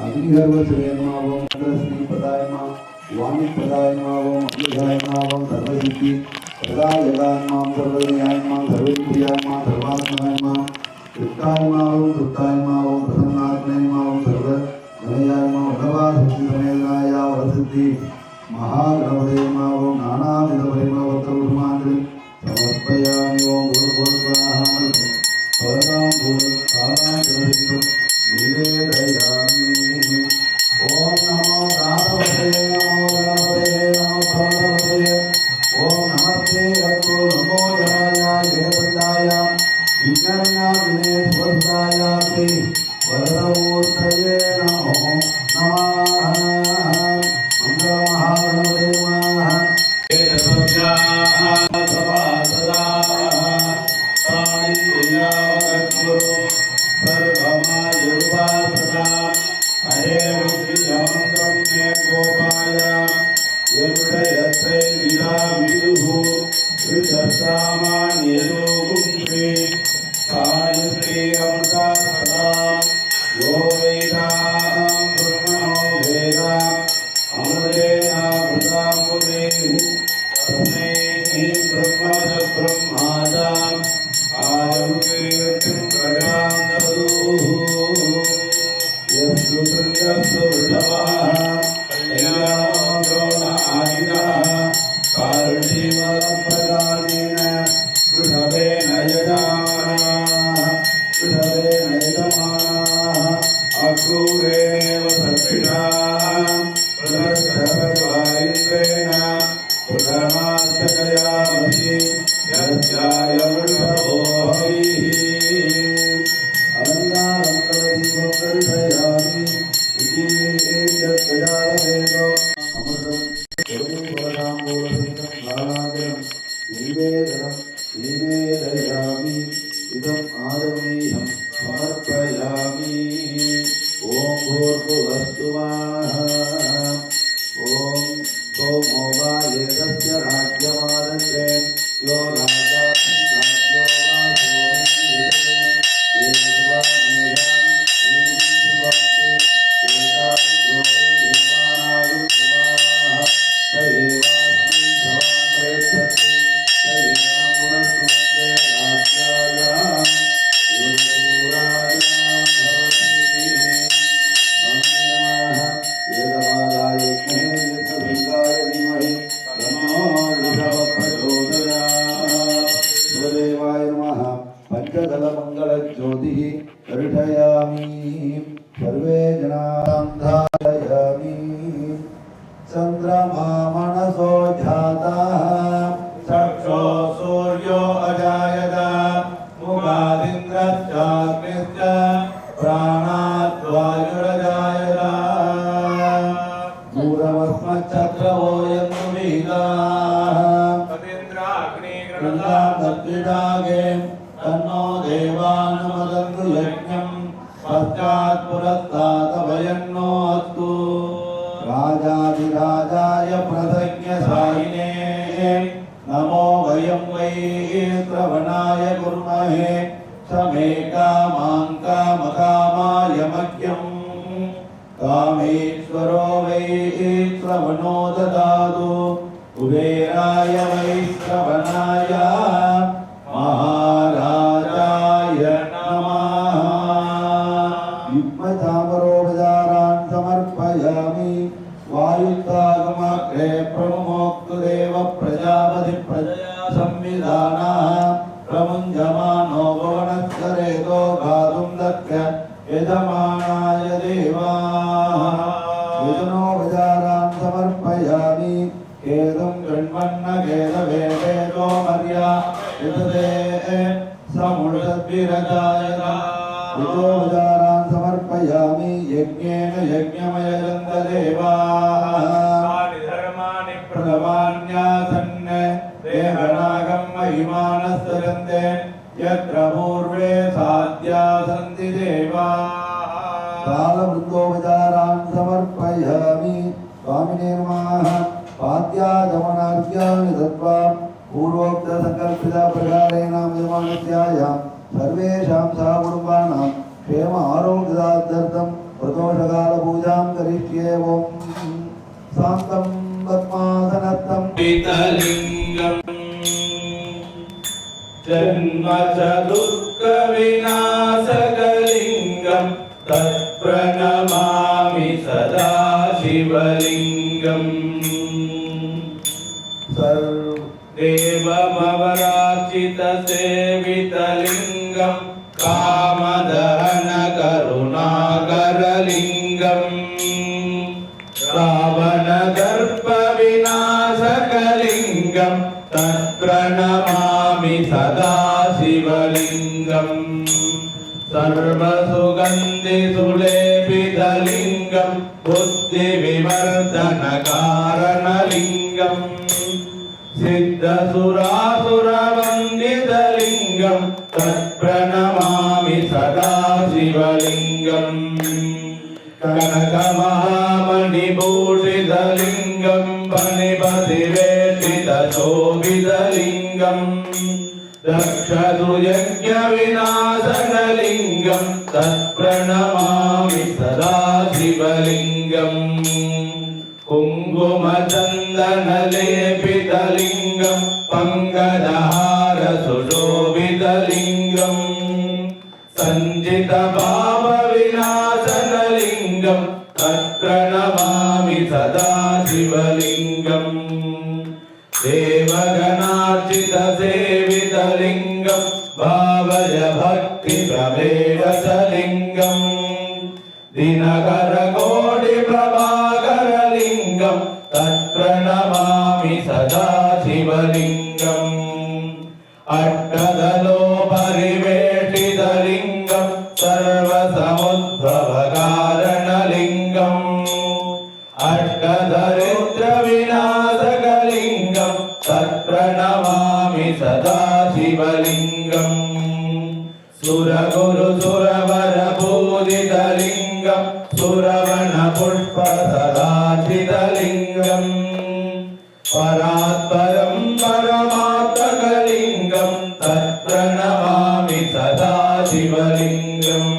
अग्निगर्भश्रेयमावं श्रीपदायमा वाणिप्रदायमावं अग्निगायमावं सर्वसिद्धि प्रदायगायमां सर्वज्ञायमां सर्वेन्द्रियायमां सर्वात्मनायमां कृत्तायमावं कृत्तायमावं प्रसन्नात्मयमावं सर्वगणयायमां वनवासिद्धिसमेतनाय वरसिद्धि महागणपतयमावं नानाविधपरिमलवत्रपुष्पाञ्जलिं समर्पयामि। ओं भूर्भुवस्वाहा भवतां भूतकालां निवेदयामि। ओम नमो गणपतये नमो गणपतये नमो प्रणपतये। ओम नमस्ते अस्तु नमो जनाय जगदन्दाय विघ्नविनाशिने स्वस्ताय श्री वरदमूर्तये नमो नमः। मंगलमहागणपतये नमः। हरे रुद्रियमन्त्रं मे गोपाय यमुडयत्रै विदाविदुः ऋषसामान्ययोगुंसे कायत्रे अमृता सदा यो वेदां ब्रह्मणो वेदा अमृतेनामृताम्बुधे तस्मै ब्रह्मज ब्रह्मादाम् आयुर्कीर्तिं प्रजां ददुः। यस्तु तुल्यस्तु वृषभः कल्याणो द्रोणादिनः कारुण्यवरप्रदानेन वृषभेन यजमानाः अक्रूरेणेव सत्पिषाः प्रदर्शकद्वारिन्द्रेण प्रधनास्तकयामसि यस्याय वृषभो हरिः। निवेदयामि इदम् आदमीयं समर्पयामि। ओम भूर्भुवस्सुवः ओम सोमो वा एतस्य राज्यमादस्य यो राजा राज्यो वा देवा चक्षो सूर्यो अजायत मुखादिन्द्रश्चाग्निश्च प्राणात् वायुरजायत दूरमस्मच्छत्रवो यन्नुवीताः तदिन्द्राग्निगृहागे तन्नो देवानमदन्तु यज्ञं पश्चात् पुरस्तादभयन्नो अस्तु राजाधिराजाय प्रसज्ञशायिने नमो वयं वै श्रवणाय कुर्महे समे कामाय मह्यम् कामेश्वरो वै श्रवणो ददातु कुबेराय वै श्रवणाय महाराजाय नमः युग्मचामरोपचारान् समर्पयामि वायुत्तागमग्रे प्रमुमोक्तुदेव प्रजापति प्रजया संविधानः प्रमुञ्जमानो भुवनस्करेतो गातुं दक्ष यजमानाय देवाः यजनोपचारान् समर्पयामि केतुं गृह्णन्न केतवेदो मर्या यतते समुषद्विरजाय यजोपचारान् समर्पयामि यज्ञेन यज्ञमयजन्तदेवाः धर्माणि प्रथमान्यासन् देहनागं महिमानस्तरन्ते यत्र पूर्वे साध्या सन्ति देवाः कालवृन्दोपचारान् समर्पयामि स्वामिनेर्माः पाद्यागमनार्घ्यानि दत्त्वा पूर्वोक्तसङ्कल्पिता प्रकारेण यजमानस्यायां सर्वेषां सहकुटुम्बानां क्षेम आरोग्यदार्थं प्रदोषकालपूजां करिष्ये ॐ शान्तं पद्मासनस्थं पीतलिङ्गम् जन्म च दुःखविनाशकलिङ्गं तत्प्रणमामि सदा शिवलिङ्गम् सर्वदेवमवरार्चितसेवितलिङ्गं कामदहनकरुणाकरलिङ्गम् रावणदर्पविनाशकलिङ्गं तत्प्रणमामि सदा शिवलिङ्गम् सर्वसुगन्धिसुलेपितलिङ्गं बुद्धिविवर्धनकारणलिङ्गम् सिद्धसुरासुरवन्दितलिङ्गं तत्प्रणमामि सदा शिवलिङ्गम् कनकमहामणिभूषितलिङ्गं फणिपतिवेष्टितशोभितलिङ्गम् दक्षसुयज्ञविनाशनलिङ्गं तत्प्रणमामि सदा शिवलिङ्गम् कुङ्कुमचन्दनलेपितलिङ्गं पङ्कजहारसुशोभितलिङ्गम् सञ्चितपापविनाशनलिङ्गं तत्प्रणमामि सदा शिवलिङ्गम् देवगणार्चितसेवितलिङ्गं भावजभक्तिप्रवेशलिङ्गम् दिनकरकोटिप्रभाकरलिङ्गं तत्प्रणमामि सदा शिवलिङ्गम् अष्टदलोपरिवेष्टितलिङ्गं सर्वसमुद्भवकारणलिङ्गम् अष्टदरिद्रविनाशकलिङ्गं तत्प्रणमामि सदा शिवलिङ्गम् सुरगुरुसुरवरपूजितलिङ्गं सुरवणपुष्पसदाचितलिङ्गम् परात्परं परमात्मकलिङ्गं तत्प्रणमामि सदा शिवलिङ्गम्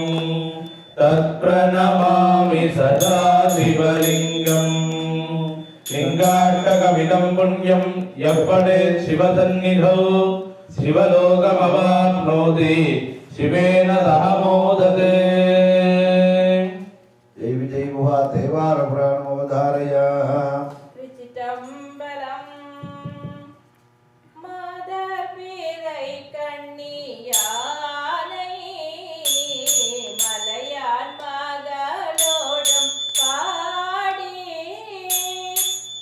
तत्प्रणमामि सदा शिवलिङ्गम् लिङ्गाष्टकमिदं पुण्यं यः पठेत् शिवसन्निधौ शिवलोकमवाप्नोति शिवेन सह मोदते। जय विजय मुहा देवार प्राणमवधारयाः विचितम्बरं मादपिरै कण्णियानै मलयान् मगलोडं पाडी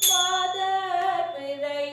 मादपिरै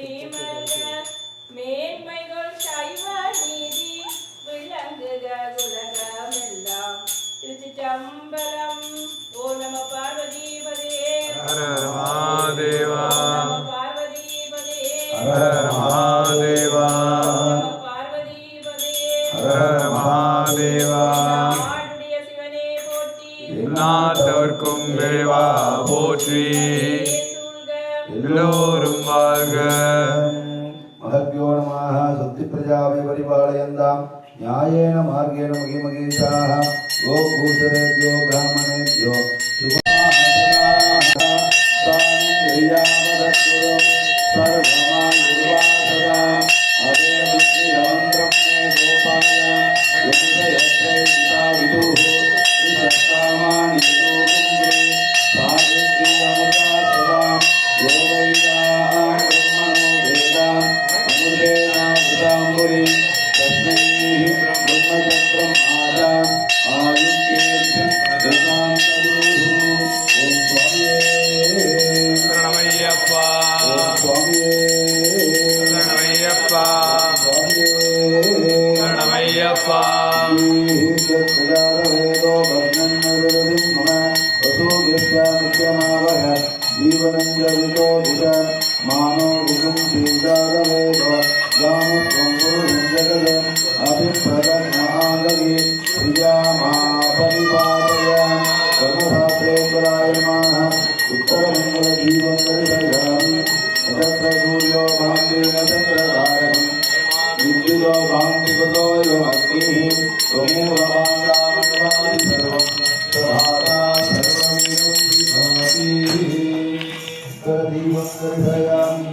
மல்க மேன்மைகள் சைவ நீதி விளங்குக உலகமெல்லாம். திருச்சிற்றம்பலம். ஓ நம பார்வதிபதே. ஹர ஹர மகாதேவா. நம பார்வதிபதே. ஹர ஹர மகாதேவா. நம பார்வதிபதே. ஹர ஹர மகாதேவா. நாடுடைய சிவனே போற்றி. நாட்டவர்க்கும் இறைவா போற்றி. சூழ்க எல்லோரும் வாழ்க. महभ्यो नमः सत्य प्रजावे परिपालयन्तां न्यायेन मार्गेण महीमहेशाः गोपूतरेभ्यो ब्राह्मणेभ्यो சரணமையப்பா. சரணமையப்பா. சரணமையப்பா. जीवनं जलितो दिशा मानो विषं श्रीजातवेदो गामत्वं पुरुषं जगद अभिप्रदन्नागगे प्रियामा परिपादय कर्मशास्त्रेश्वराय नमः उत्तरमङ्गलजीवं दर्शयामि तत्र सूर्यो भान्ति नक्षत्रधारणं विद्युतो भान्ति कुतो यो अग्निः त्वमेव भान्तामन्वादि सर्वं प्रभाता सर्वमिदं विभाति दीपं दर्शयामि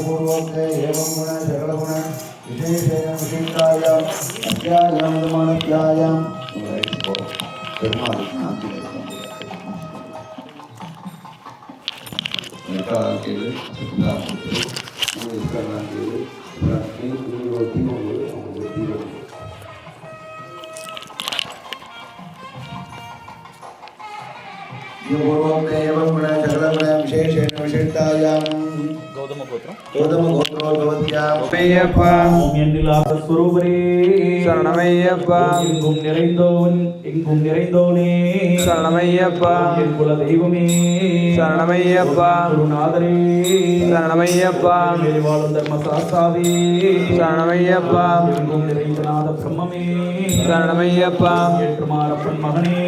पूर्वोक्ते एवं गुण सकलगुण विशेषेण विशिष्टायाम् अध्यायामनुमानध्यायाम् पूर्वोक्ते एवं गुण सकलगुण विशेषेण विशिष्टायाम् சரணமையப்பா. ஓம் எண்ணில்லாத ஸ்வரூபரே சரணமையப்பா. எங்கும் நிறைந்தோன் எங்கும் நிறைந்தோனே சரணமையப்பா. என் குல தெய்வமே சரணமையப்பா. குருநாதரே சரணமையப்பா. வாழும் தர்ம சாஸ்தாவே சரணமையப்பா. எங்கும் நிறைந்த நாத பிரம்மமே சரணமையப்பா. ஏற்றுமாறப்பன் மகனே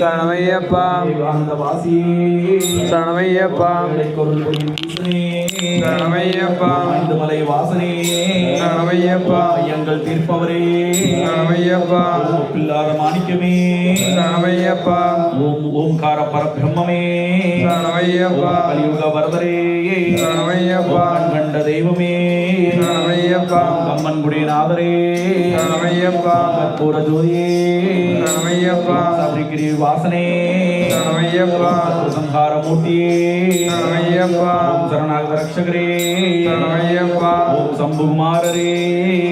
சரணமையப்பா. ஆனந்த வாசியே சரணமையப்பா. பொருள் பொருள் ஈசனே சரணமையப்பா. ஐந்து மலை வாசனே சரணமையப்பா. ஐயங்கள் தீர்ப்பவரே சரணமையப்பா. பில்லாத மாணிக்கமே சரணமையப்பா. ஓம் ஓம்கார பரபிரம்மே சரணமையப்பா. கலியுக வரதரே சரணமையப்பா. கண்ட தெய்வமே சரணமையப்பா. அம்மன் குடிநாதரே சரணமையப்பா. கற்பூர ஜோதியே சரணமையப்பா. சபரிகிரி வாசனே சரணமையப்பா. சம்ஹார மூர்த்தியே சரணமையப்பா. ஓம் சரணாகத ரட்சகரே சரணமையப்பா. ஓம் சம்புகுமாரரே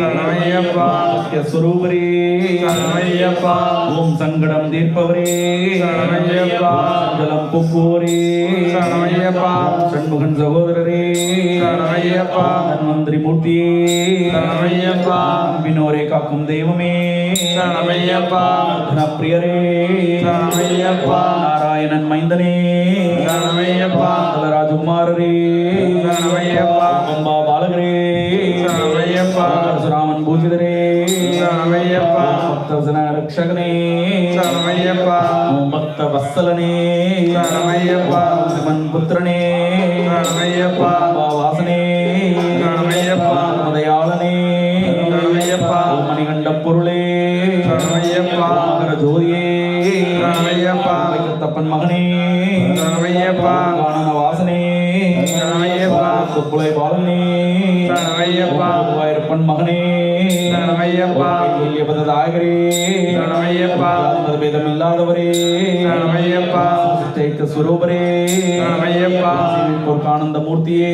சரணமையப்பா. சத்யஸ்வரூபரே சரணமையப்பா. ஓம் சங்கடம் தீர்ப்பவரே சரணமையப்பா. சஞ்சலம் போக்குவோரே சரணமையப்பா. சண்முகன் சகோதரரே சரணமையப்பா. தன்வந்திரி மூர்த்தியே சரணமையப்பா. நம்பினோரே காக்கும் தெய்வமே சரணமையப்பா. பிரியரே சரணமையப்பா. நாராயணன் மைந்தனே சரணமையப்பா. ராஜகுமாரரே சரணமையப்பா. அம்பா பாலகரே சரணமையப்பா. பரசுராமன் பூஜிதரே சரணமையப்பா. பக்தவசன ரட்சகனே சரணமையப்பா. ஓம் பக்த வத்சலனே சரணமையப்பா. சிவன் புத்திரனே சரணமையப்பா. அம்பா வாசனே சரணமையப்பா. மதயாளனே சரணமையப்பா. ஓம் மணிகண்ட பொருளே சரணமையப்பா. மகர ஜோதியே சரணமையப்பா. வைக்கத்தப்பன் மகனே சரணமையப்பா. கானன வாசனே சரணமையப்பா. தொப்புளை பாலனே சரணமையப்பா. குருவாயூரப்பன் மகனே சரணமையப்பா. பததாயகரே சரணமையப்பா. மதபேதம் இல்லாதவரே சரணமையப்பா. சைக்க சுரூபரே சரணமையப்பா. ஆனந்த மூர்த்தியே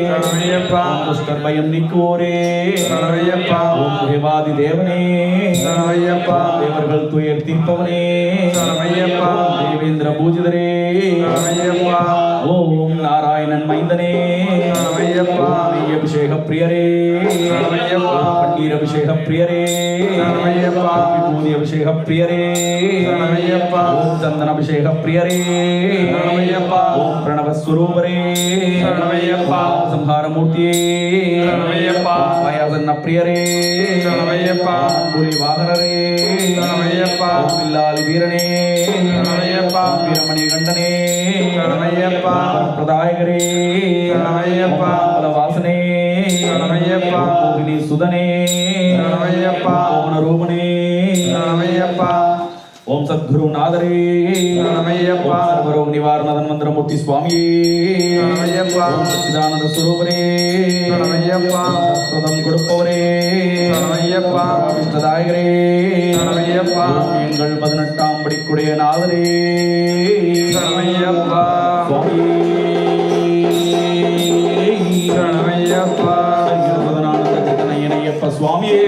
சரணமையப்பா. துஷ்டர் பயம் நீக்குவோரே சரணமையப்பா. ஓம் தேவாதி தேவனே சரணமையப்பா. தேவர்கள் துயர் தீர்ப்பவனே சரணமையப்பா. தேவேந்திர பூஜிதரே சரணமையப்பா. ஓம் நாராயணன் மைந்தனே சரணமையப்பா. அபிஷேக பிரியரே சரணமையப்பா. பன்னீர் அபிஷேக பிரியரே சரணமையப்பா. விபூதி அபிஷேக பிரியரே சரணமையப்பா. ஓம் சந்தன அபிஷேக பிரியரே சரணமையப்பா. ஓம் பிரணவ ஸ்வரூபரே சரணமையப்பா. சம்ஹார மூர்த்தியே சரணமையப்பா. வாயாசன்ன பிரியரே சரணமையப்பா. புலி வாகனரே சரணமையப்பா. வில்லாலி வீரனே சரணமையப்பா. வீரமணி கண்டனே சரணமையப்பா. பிரதாயகரே சரணமையப்பா. வாசனே சரணமையப்பா. மோகினி சுதனே சரணமையப்பா. மோகன ரூபனே சரணமையப்பா. ஓம் சத்குரு நாதரே சரணமையப்பா. சர்வரோக நிவாரண தன்வந்திரமூர்த்தி சுவாமியே சரணமையப்பா. ஓம் சச்சிதானந்த சுரூபரே சரணமையப்பா. சுதம் கொடுப்பவரே சரணமையப்பா. இஷ்டதாயகரே சரணமையப்பா. எங்கள் 18ஆம் படிக்குடைய நாதரே சரணமையப்பா. சுவாமியே சரணமையப்பா. சதானந்த சித்தனையனையப்ப சுவாமியே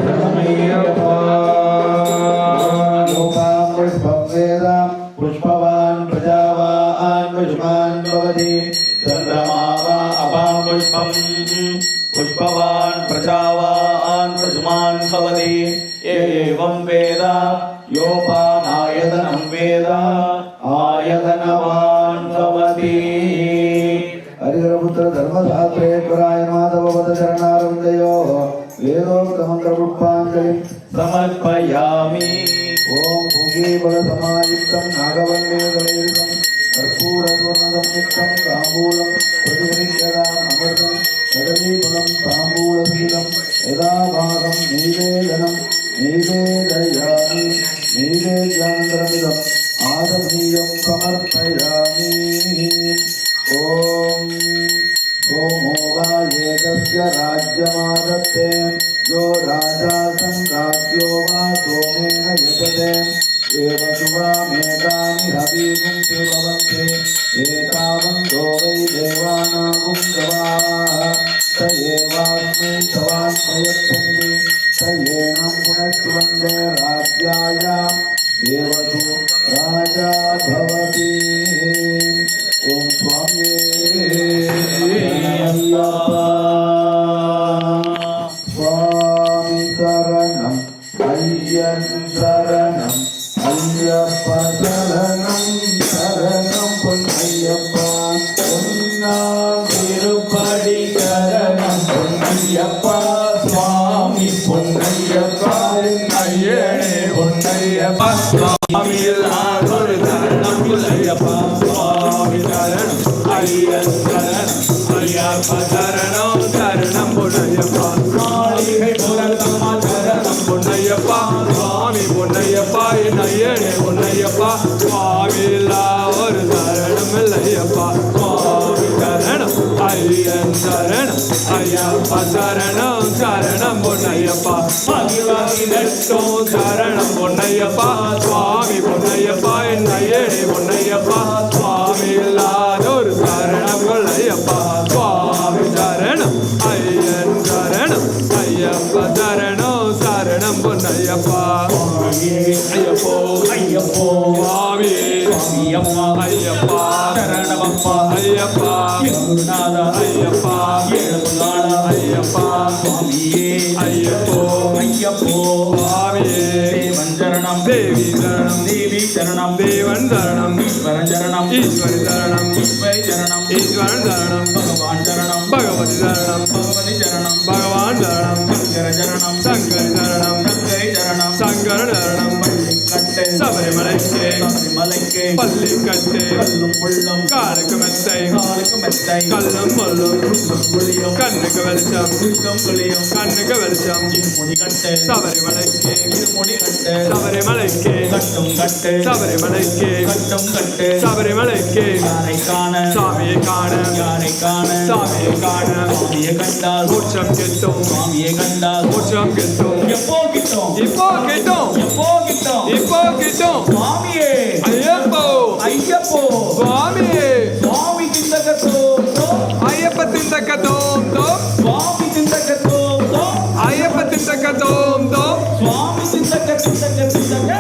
சரணமையப்பா. लोकां पुष्पं वेद पुष्पवान् प्रजावान् पुष्पान् भवति चन्द्रमा वा अपां पुष्पं पुष्पवान् प्रजावान् पशुमान् भवति एवं वेद योपानायतनं वेद आयतनवान् भवति हरिहरपुत्र धर्मशास्त्रे पुराय माधवपद चरणारविन्दयोः वेदोक्तमन्त्रपुष्पाञ्जलिं समर्पयामि ॐ भुगीबलसमायुक्तं नागवल्लेदलयुतं कर्पूरस्वर्णसंयुक्तं ताम्बूलं प्रतिगृह्यताम् अमृतं कदलीफलं ताम्बूलशीलं यदा भागं निवेदनं निवेदयामि निवेद्यानन्तरमिदम् आदमीयं समर्पयामि ॐ सोमो वा एतस्य राज्यमादत्ते यो राजा सम्राज्यो वा सोमेन यजते देवसुवामेतानि हवीगुंसि भवन्ति एतावन्तो वै देवानागुं गवाः स एवास्मै तवान् प्रयच्छन्ति स एनं पुनश्चुवन्दे राज्यायां देवसु राजा भवति ॐ स्वामी स्वामी शरणं अय्यं शरणं अय्यप्पा शरणं शरणं பொன்னையப்பா பொன்னாதிருப்படி சரணம் பொன்னையப்பா சுவாமி பொன்னையப்பா ஐயனே பொன்னையப்பா சுவாமியில் ஆதொரு சரணம் பொன்னையப்பா சுவாமி சரணம் ஐயன் சரணம் ஐயப்பா சரணம் சரணம் பொன்னையப்பா மாளிகை புரதம்மா சரணம் பொன்னையப்பா சுவாமி பொன்னையப்பா என் ஐயனே பொன்னையப்பா சுவாமியில் ஒரு சரணம் இல்லையப்பா சுவாமி சரணம் ஐயன் சரணம் ஐயப்பா சரணம் சரணம் பொன்னையப்பா மகிழ்வாகி நெட்டோம் சரணம் பொன்னையப்பா சுவாமி பொன்னையப்பா என் ஐயனே பொன்னையப்பா சுவாமி இல்லாதொரு சரணம் கொள்ளையப்பா சுவாமி சரணம் ஐயன் சரணம் ஐயப்பா சரணம் சரணம் பொன்னையப்பா ஐயப்போ ஐயப்போ சுவாமி ஐயப்பா ஐயப்பா சரணமப்பா ஐயப்பா குருநாத ஐயப்பா ஏழுநாத ஐயப்பா சுவாமியே ஐயப்போ ஐயப்போ சுவாமியே தேவன் சரணம் தேவி சரணம் தேவி சரணம் தேவன் சரணம் ஈஸ்வரன் சரணம் ஈஸ்வரி சரணம் ஈஸ்வரி சரணம் ஈஸ்வரன் சரணம் பகவான் சரணம் பகவதி சரணம் பகவதி சரணம் பகவான் சரணம் சங்கர சரணம் சங்கரி சரணம் சங்கரி சரணம் சங்கர சரணம் கட்டை சபரிமலைக்கு சபரிமலைக்கு பள்ளி கட்டை கல்லும் முள்ளும் காலுக்கு மெத்தை காலுக்கு மெத்தை கல்லும் முள்ளும் புளியும் கண்ணுக்கு வெளிச்சம் புளிக்கும் புளியும் கண்ணுக்கு வெளிச்சம் முடி கட்டு சபரிமலைக்கு முடி கட்டு சபரிமலைக்கு கட்டும் கட்டு சபரிமலைக்கு கட்டும் கட்டு சபரிமலைக்கு யாரை காண சாமியை காண யாரை காண சாமியை காண சுவாமியை கண்டால் மோட்சம் கிட்டும் சுவாமியை கண்டால் மோட்சம் கிட்டும் எப்போ கிட்டும் இப்போ கிட்டும் எப்போ கிட்டும் இப்போ கிட்டும் சுவாமியே ஐயப்போ ஐயப்போ சுவாமியே சுவாமி திண்டகத்தோ ஐயப்ப திண்டக்க தோம் தோம் சுவாமி திண்டகத்தோ ஐயப்ப திண்டக்க தோம் தோம் சுவாமி திண்டக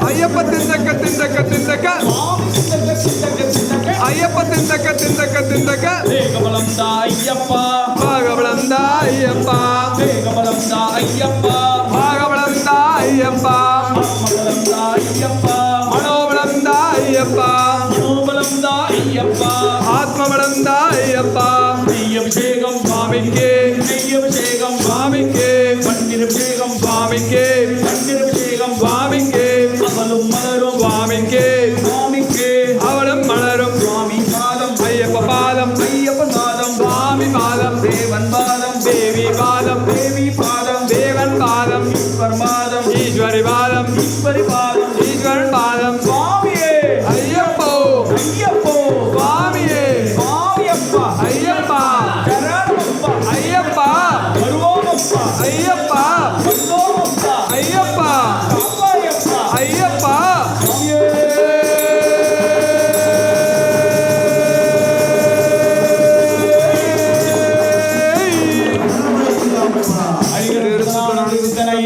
ஐயப்ப திண்டக்க திண்டக்க திண்டக்க சுவாமி திண்டக ஐயப்ப திண்டக்க திண்டக்க திண்டக்க வேகபலம் தா ஐயப்பா பாகபலம் தா ஐயப்பா வேகபலம் தா ஐயப்பா பாகபலம் தா ஐயப்பா ஆத்மபலம் தா ஐயப்பா மனோபலம் தா ஐயப்பா மனோபலம் தா ஐயப்பா ஆத்மபலம் தா ஐயப்பா நெய்யபிஷேகம் சுவாமிக்கு நெய்யபிஷேகம் சுவாமிக்கு பன்னீரபிஷேகம் சுவாமிக்கு பன்னீரபிஷேகம் சுவாமிக்கு அவளும் மலரும் சுவாமிக்கு சுவாமிக்கு அவளும் மலரும் சுவாமி பாதம் ஐயப்ப பாதம் ஐயப்பன் பாதம் சுவாமி பாதம் தேவன் பாதம் தேவி பாதம் தேவி பாதம் தேவன் பாதம் ஈஸ்வர் பாதம் ஈஸ்வரி பாதம் ஈஸ்வரி பாதம் ஈஸ்வரன் பாதம் சுவாமியே ஐயப்போ ஐயப்போ சுவாமியே சுவாமியப்பா ஐயப்பா சரணப்பா ஐயப்பா வருவோமப்பா ஐயப்பா வந்தோமப்பா ஐயப்பா காப்பாயப்பா ஐயப்பா சுவாமியே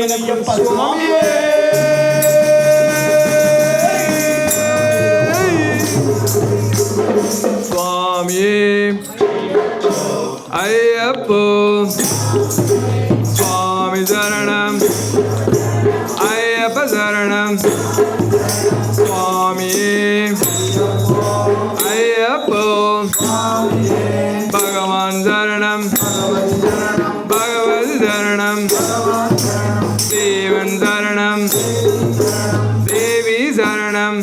ஐயப்பா சுவாமியே சுவாமியே ஐயப்போ சுவாமி சரணம் ஐயப்ப சரணம் சுவாமியே ஐயப்போ பகவான் சரணம் பகவதி சரணம் தேவன் சரணம் தேவி சரணம்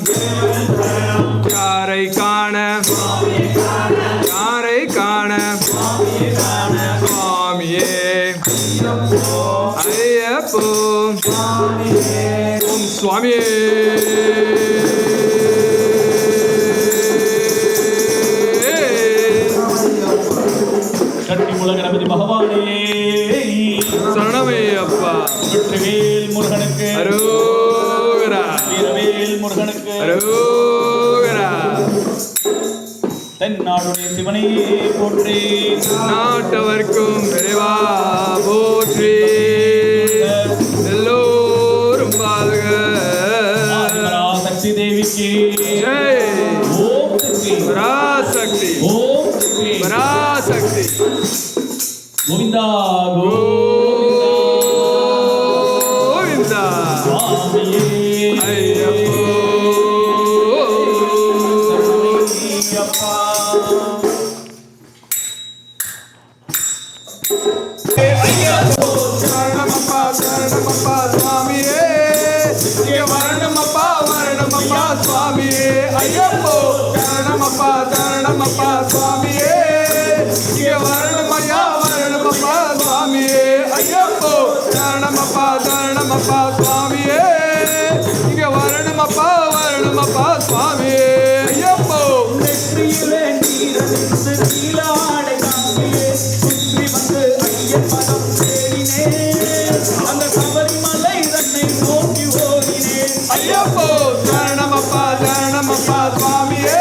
யாரை காண யாரை காண சுவாமியே ஐயப்போ ஓம் சுவாமியே கட்டிமுல கணபதி பகவானே சரணமையப்பா வெற்றிவேல் முருகனுக்கு அரோகரா வீரவேல் முருகனுக்கு அரோகரா தென்னாடுடைய சிவனே போற்றி நாட்டவர்க்கும் விரைவா போற்றி எல்லோரும் வாழ்க சக்தி தேவிக்கு ஜெய் ஓம் சக்தி பராசக்தி ஓம் சக்தி பராசக்தி கோவிந்தா கோவிந்தா சுவாமியே ஐயப்போ ஐயப்பா சரணமப்பா சரணமப்பா சுவாமியே வரணமப்பா வரணமப்பா சுவாமியே ஐயப்போ சரணமப்பா சரணமப்பா சுவாமியே வரணமையா வரணமப்பா சுவாமியே ஐயப்போ சரணமப்பா சரணமப்பா சுவாமியே இங்க வரணமப்பா வரணமப்பா சுவாமியே ஐயப்போ நெற்றியிலே நீரணிந்து நீலாடை காப்பிலே சுற்றி வந்து ஐயப்பனம் தேடினேன் அந்த சபரிமலை தன்னை நோக்கி ஓடினேன் ஐயப்போ சரணமப்பா சரணமப்பா சுவாமியே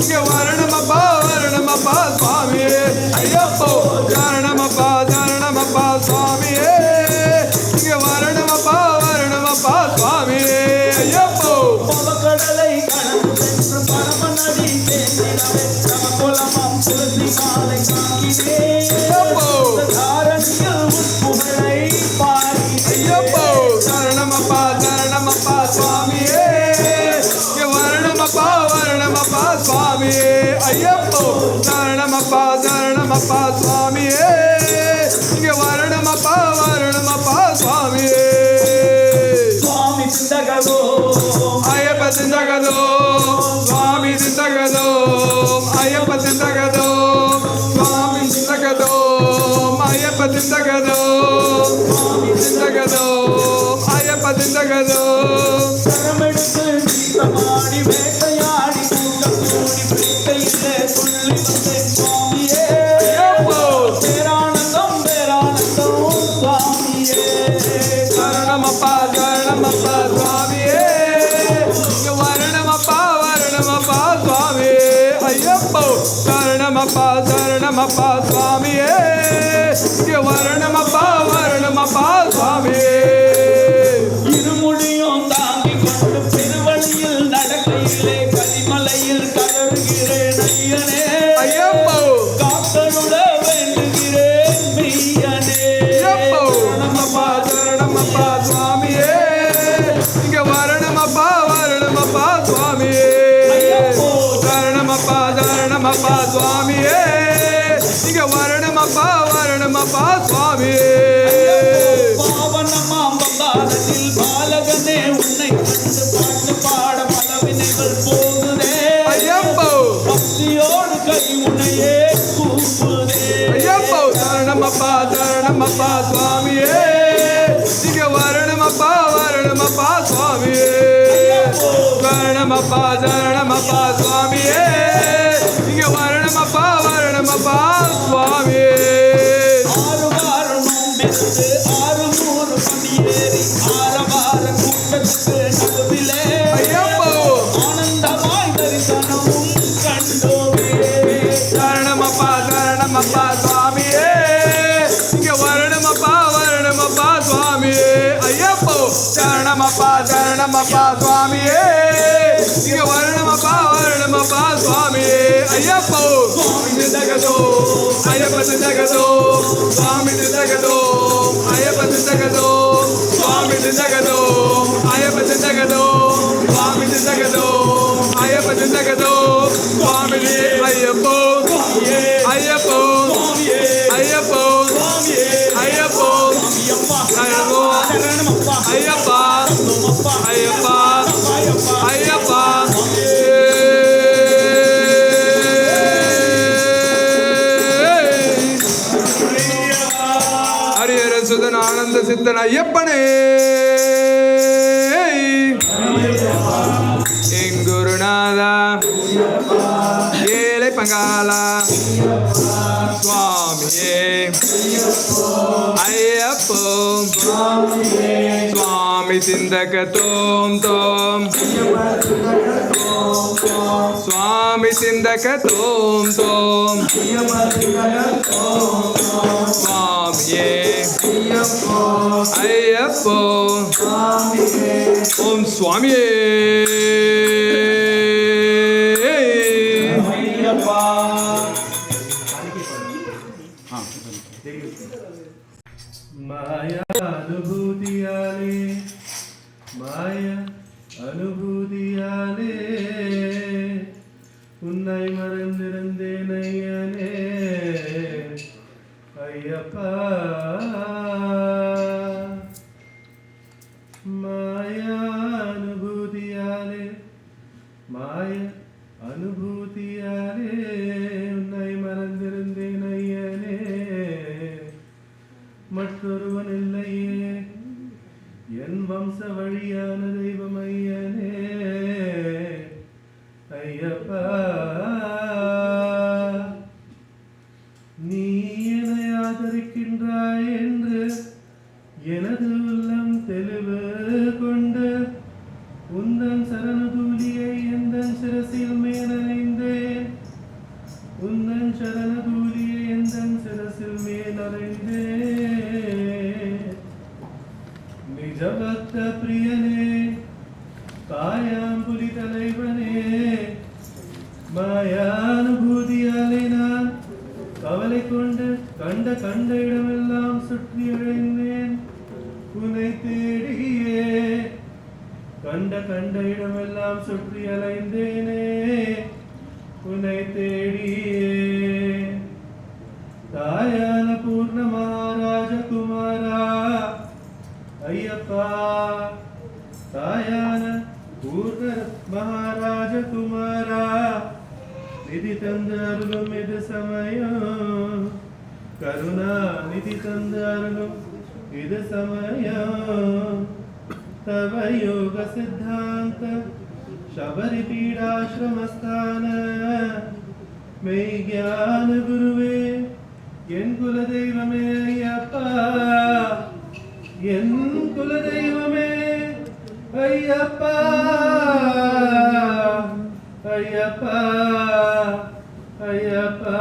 இங்க வரணமப்பா வரணமப்பா சுவாமியே ஐயப்போ சரணமப்பா சரணமப்பா சுவாமியே இங்க வரணமப்பா வரணமப்பா சுவாமியே ஐயப்போ பவக்கடலை கடந்து சென்று பரமநதி தேடினவே நமக்குலமாம் துளசி மாலை காக்கினேன் ஐயப்போ தாரணியில் உட்புகழை பாடினேன் ஐயப்போ சரணமப்பா சரணமப்பா சுவாமியே இங்க வரணமப்பா வரணமப்பா சுவாமியே ஐயப்போ சரணமப்பா சரணமப்பா சுவாமியே இங்க வரணமப்பா வரணமப்பா சுவாமியே சுவாமி சிந்தகதோ ஐயப்ப சிந்தகதோ சுவாமி சிந்தகதோ ஐயப்ப சிந்தகதோ ஐயப்ப திண்டகதோ திண்டகதோ ஐயப்ப திண்டகதோ கரமெடுத்து நீத்தமாடி வேட்டையாடி கூட்டம் கூடி வேட்டையிலே துள்ளி வந்தேன் சுவாமியே பேரானந்தம் பேரானந்தம் சுவாமியே சரணமப்பா சரணமப்பா சுவாமியே வரணமப்பா வரணமப்பா சுவாமியே ஐயப்போ சரணமப்பா சரணமப்பா சுவாமியே வரணமப்பா வரணமப்பா சுவாமியே இருமுடியும் தாங்கி கொண்டு பெருவழியில் நடக்கையிலே கரிமலையில் கதறுகிறேன் ஐயனே ஐயப்போ காத்தருள வேண்டுகிறேன் மெய்யனே ஐயப்போ சரணமப்பா சரணமப்பா சுவாமியே இங்க வரணமப்பா வரணமப்பா சுவாமியே சரணமப்பா சரணமப்பா சுவாமியே இங்க வரணமப்பா வரணமப்பா சுவாமியே பாவனமாம் வந்தாரத்தில் பாலகனே உன்னை கண்டு பாட்டு பாட பலவினைகள் போகுதே ஐயப்போ பக்தியோடு கை உன்னையே கூப்புதே ஐயப்போ சரணமப்பா சரணமப்பா சுவாமியே இங்க வரணமப்பா வரணமப்பா சுவாமியே சரணமப்பா சரணமப்பா சுவாமியே இங்க வரணமப்பா வரணமப்பா சுவாமியே ஆறு நூறு படியேறி ஆரவார கூட்டத்துக்கு நடுவிலே ஐயப்போ ஆனந்தமாய் தரிசனமும் கண்டோமே சரணமப்பா சரணமப்பா சுவாமியே இங்க வரணமப்பா வரணமப்பா சுவாமியே ஐயப்போ சரணமப்பா சரணமப்பா சுவாமியே இங்க வரணமப்பா வரணமப்பா சுவாமியே ஐயப்போ சுவாமி திண்டகதோ ஐயப்ப திண்டகதோ சுவாமி திண்டகதோ ஐயப்ப திண்டகதோ சுவாமி திண்டகதோ ஐயப்ப திண்டகதோ சுவாமி திண்டகதோ ஐயப்ப திண்டகதோ சுவாமி ஐயப்போ ஐயப்போ ஐயப்போ ஐயப்போ ஐயப்பா ஐயப்பா ஐயப்பா ஹரிஹர சுதன் ஆனந்த சித்தன் ஐயப்பனே என் குருநாதா ஏழை பங்காளா சுவாமியே ஐயப்போ சுவாமி சிந்தக தோம் தோம் சுவாமி சிந்தக தோம் தோம் சுவாமியே ஐயப்போ ஓம் சுவாமியே மாயா அனுபூதியாலே மாயா அனுபூதியாலே உன்னை மறந்திருந்தேன் ஐயனே ஐயப்பா மாயா அனுபூதியாலே மாயா அனுபூதியாலே உன்னை மறந்திருந்தேன் ஐயனே மற்றொருவன் இல்லையே என் வம்ச வழியான தெய்வம் ஐயனே ஐயப்பா நீ என்னை ஆதரிக்கின்றாய் என்று எனது உள்ளம் தெளிவு கொண்டு உந்தன் சரணதூலியை எந்தன் சிரசில் மேலறைந்தேன் உந்தன் சரணதூலியை எந்தன் சிரசில் மேலறைந்தேன் நிஜபக்த பிரியனே காயாம்புலி தலைவனே மாயானுபூதியாலே நான் கவலை கொண்டு கண்ட இடமெல்லாம் சுற்றி அழைந்தேன் உன்னை தேடியே கண்ட இடமெல்லாம் சுற்றி அலைந்தேனே உன்னை தேடியே தாயான பூர்ண மகாராஜகுமாரா ஐயப்பா தாயான பூர்ண மகாராஜகுமாரா நிதி தந்த அருளும் இது சமயம் கருணாநிதி தந்தாரலும் இது சமயம் தவ யோக சித்தாந்த शबरी पीडाश्रमस्थान मेज्ञान गुरुवे என் குலதெய்வமே ஐயப்பா என் குலதெய்வமே ஐயப்பா ஐயப்பா ஐயப்பா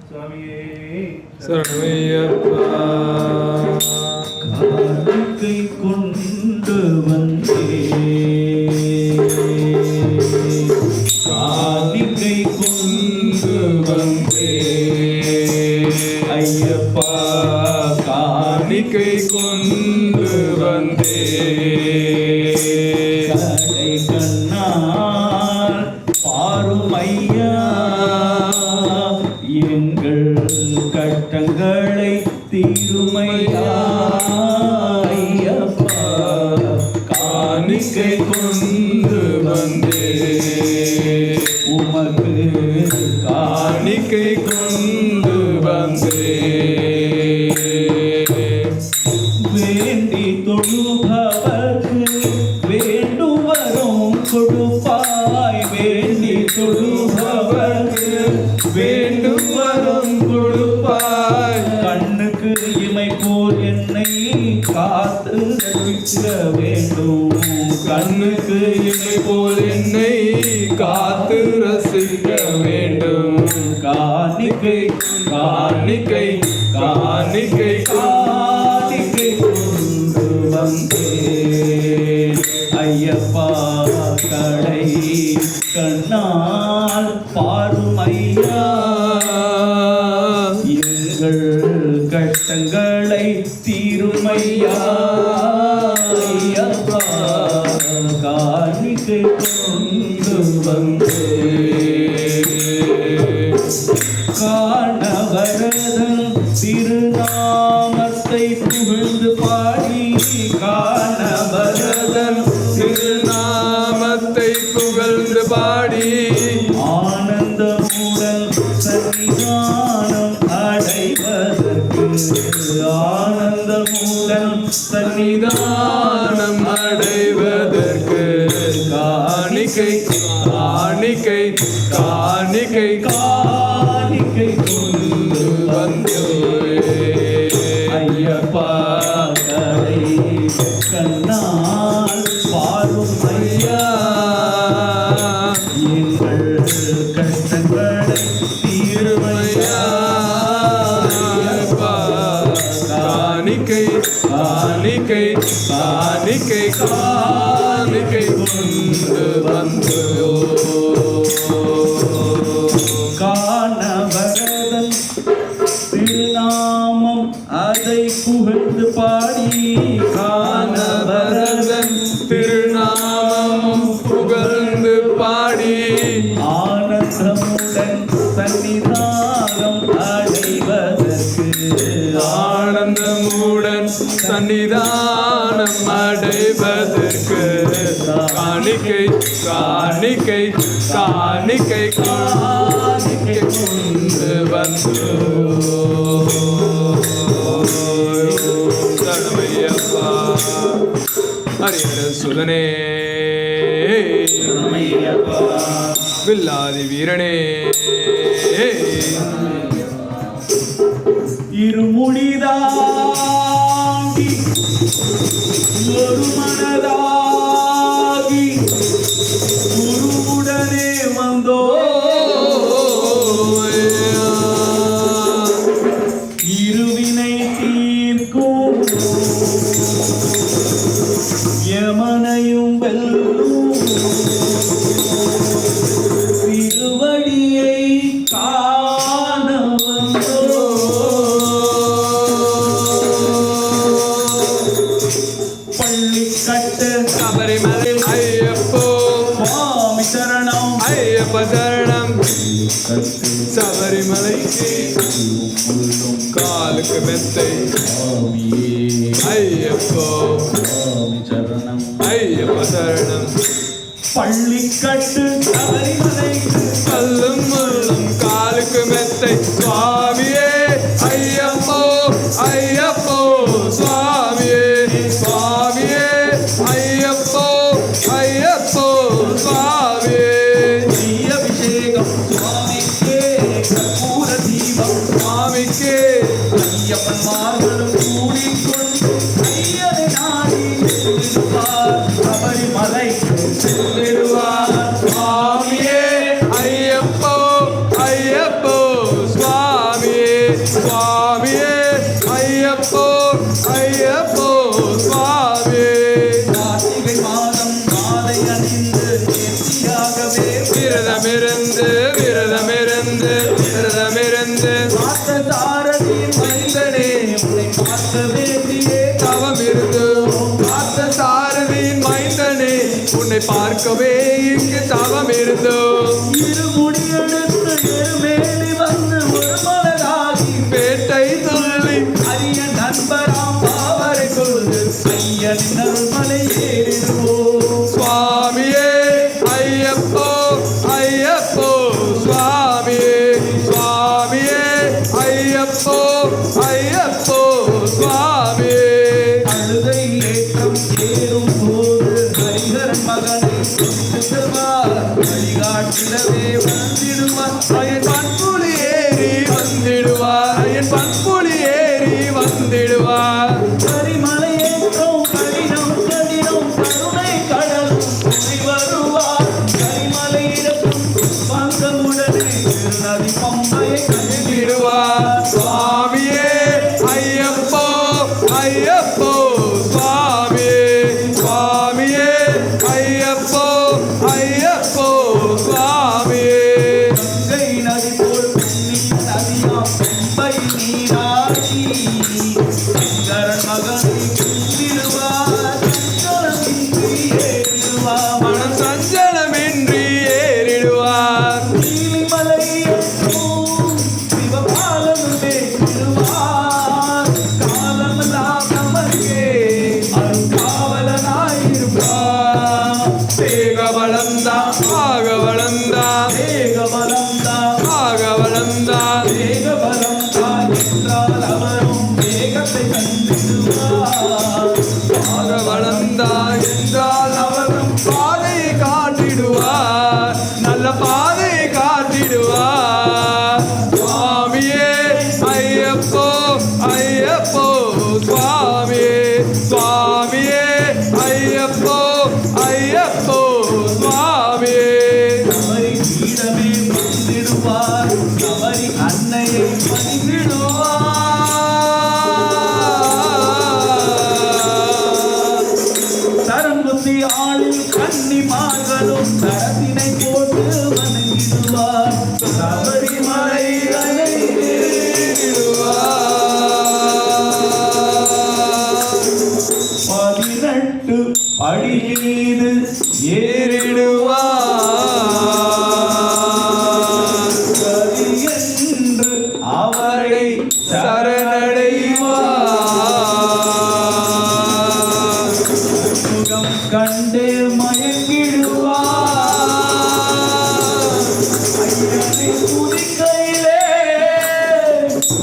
சுவாமியே சரணமையப்பா காணிக்கை கொண்டு வந்தே காணிக்கை கொண்டு வந்தே ஐயப்பா காணிக்கை கொண்டு வந்தே கடை கண்ணால் பாரும் ஐயா எங்கள் கட்டங்களை தீருமையா ஐயப்பா காணிக்கை கொண்டு வந்தே உமக்கு காணிக்கை கொண்டு வந்தே வேண்டி தொழுபவர்க்கு வேண்டுவரும் கொடுப்பாய் வேண்டி தொழுபவர்க்கு வேண்டும் வரம் கொடுப்பாய் கண்ணுக்கு இமை போல் என்னை காத்து ரட்சிக்க வேண்டும் கண்ணுக்கு இமை போல் என்னை காத்து ரசிக்க வேண்டும் காணிக்கை காணிக்கை காணிக்கை காணிக்கை கொண்டு வந்தேன் ஐயப்பா கடை கண்ணால் பாரும் ஐயா எங்கள் கஷ்டங்களை தீருமையா ஐயப்பா காணிக்கை கொண்டு வந்தேன் காணவரதன் திருநாமத்தை புகழ்ந்து பாடி காணவரதன் திருநாமத்தை புகழ்ந்து பாடி ஆனந்தமுடன் சன்னிதானம் அடைவதற்கு ஆனந்தமுடன் சன்னிதானம் அடைவதற்கு காணிக்கை காணிக்கை காணிக்கை காணிக்கை கொண்டு வந்து ஐயப்பா கரை கண்ணால் பாரும் ஐயா எங்கள் கஷ்டங்களை தீருமையா காணிக்கை காணிக்கை காணிக்கை காணிக்கை கொண்டு வந்து காணவரதன் திருநாமம் அதை புகழ்ந்து பாடி காணவரதன் திருநாமம் புகழ்ந்து பாடி ஆனந்தமுடன் சன்னிதானம் அடைவதற்கு ஆனந்தமுடன் சன்னிதானம் அடைவதற்கு காணிக்கை காணிக்கை காணிக்கை காணிக்கை கொண்டு வந்து சரணமையப்பா ஹரிஹர சுதனே வில்லாதி வீரனே இருமுடிதாங்கி ஒரு மனதாகி குருவுடனே வந்தோ இருவினை தீர்க்கும் யமனையும் வெல்லும் திருவடியை காண வந்தோ பள்ளிக்கட்டு சபரிமலை ஐயப்போ சுவாமி சரணம் ஐயப்ப சரணம் சபரிமலைக்கு காலுக்கு மெத்தை ஐயப்போ சரணம் ஐயப்ப சரணம் பள்ளிக்கட்டு சபரிமலைக்கு கல்லும் முள்ளும் காலுக்கு மெத்தை இருந்து விரதமிருந்து பார்த்த சாரதியின் மைந்தனே உன்னை பார்க்க வேண்டியே தவம் இருந்து பார்த்த சாரதியின் மைந்தனே உன்னை பார்க்கவே இங்கு தவம் இருந்து இருமுடியெடுத்து எருமேலி வந்து ஒரு மலராகி பேட்டை துள்ளி அரிய நண்பராம் பாவரை கொண்டு ஐயனின் அருள்மலை ஏறிடுவோம். சுவாமியே ஐயப்போ ஐயப்போ சுவாமியே சுவாமியே ஐயப்போ ஐயப்போ சுவாமியே அழுகை ஏற்றம் ஏறும் போது ஹரிஹரன் மகனை கொண்டு செல்வார். வழிகாட்டிடவே வந்திடுவார். என் பண்புலி ஏறி வந்திடுவார் என் பண்புலி ஏறி வந்திடுவார் கரிமலை ஏற்றம் கடினம் கடினம் கருணை கடலும் துணை வருவார். கரிமலை இறக்கும் பங்கமுடனே திருநதி பம்பையை விடுவார் சுவாமியே ஐயப்போ ஐயப்போ சுவாமியே சுவாமியே ஐயப்போ ஐயப்போ சுவாமியே கங்கை நதி போல் புண்ணிய நதியாம் பம்பை நீராடி சங்கரன் மகனை குந்திடுவார். சங்கரமின்றி ஏறிடுவார். மனம் சஞ்சலமின்றி ஏறிடுவார் நீலிமலை என்றும் சிவபாலனும் பேசிடுவார். காலமெல்லாம் நமக்கே அருங்காவலனாயிருப்பார். வேக வளர்ந்தான் ஆக வளர்ந்தான் வேகபலம்தான் ஆக வளர்ந்தான் வேகபலம்தான் என்றால் அவரும் வேகத்தை தந்திடுவார். ஆக வளர்ந்தான் என்றால் அவரும் பாதையை காட்டிடுவார் நல்ல பாதையை காட்டிடுவார் சுவாமியே ஐயப்போ ஐயப்போ சுவாமியே சுவாமியே ஐயப்போ ஐயப்போ சுவாமியே அவரி பீடமே வந்திடுவார். அவரி அன்னையை பணிந்திடுவார். தரம்புத்தி ஆளில் கன்னிமார்களும் தரத்தினை போட்டு வணங்கிடுவார். சபரிமலை பதினெட்டு படி மீது ஏறிடுவார் ஏறிடுவார் என்று அவரை சரணடைவார் முகம் கண்டு மயங்கிடுவார். ஐயனை துதிக்கையிலே